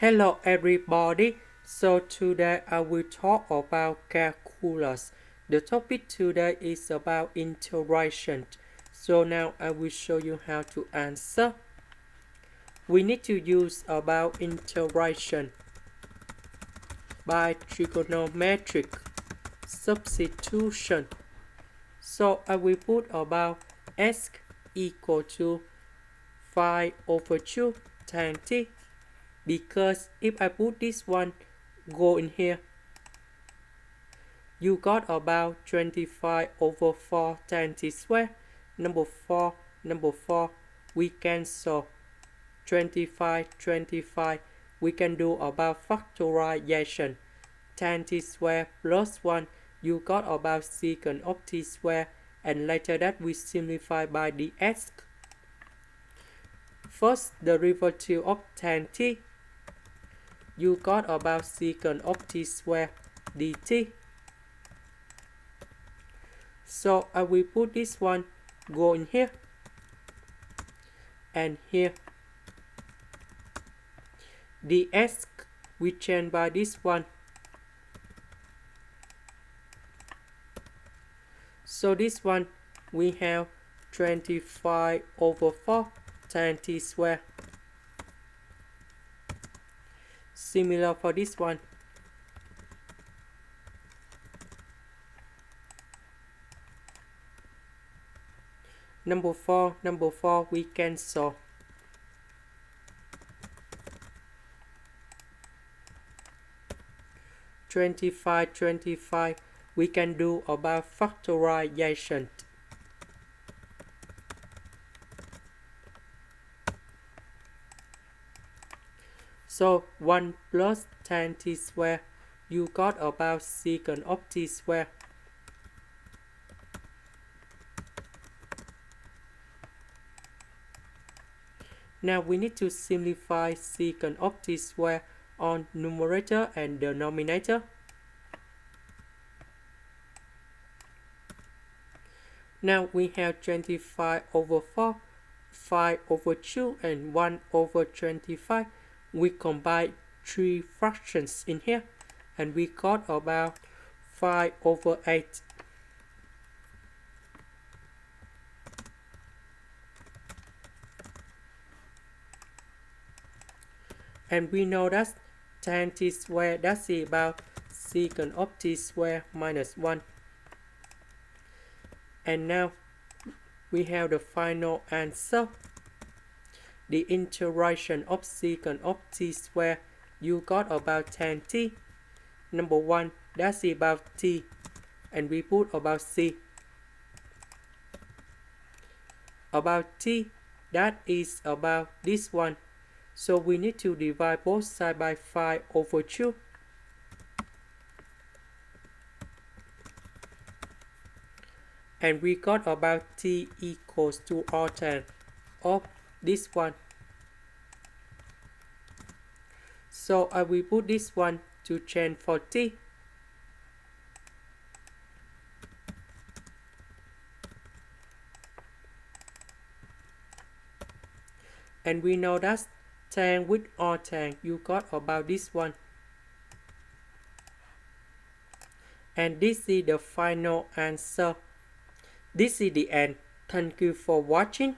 Hello everybody, so today I will talk about calculus. The topic today is about integration. So now I will show you how to answer. We need to use about integration by trigonometric substitution. So I will put about s equal to 5 over 2 tan t. Because if I put this one go in here, you got about 25 over 4 tan t square. Number 4, we cancel 25, we can do about factorization. Tan t square plus 1, you got about secant of t square, and later that we simplify by dx. First derivative of tan t, you got about secant of t square dt. So I will put this one go in here and here. Dx we change by this one. So this one we have 25 over 4 tan t square. Similar for this one. Number 4, we cancel. Twenty-five, we can do about factorization. So 1 plus tan t square, you got about secant of t square. Now we need to simplify secant of t square on numerator and denominator. Now we have 25 over 4, 5 over 2, and 1 over 25. We combine 3 fractions in here, and we got about 5 over 8. And we know that tan t square, that's about secant of t square minus 1. And now we have the final answer. The integration of secant of t square, you got about tan t. Number 1, that's about t, and we put about c. About t, that is about this one. So we need to divide both sides by 5 over 2. And we got about t equals to r tan of this one. So I will put this one to change for t. And we know that tan with r tan, you got about this one. And this is the final answer. This is the end. Thank you for watching.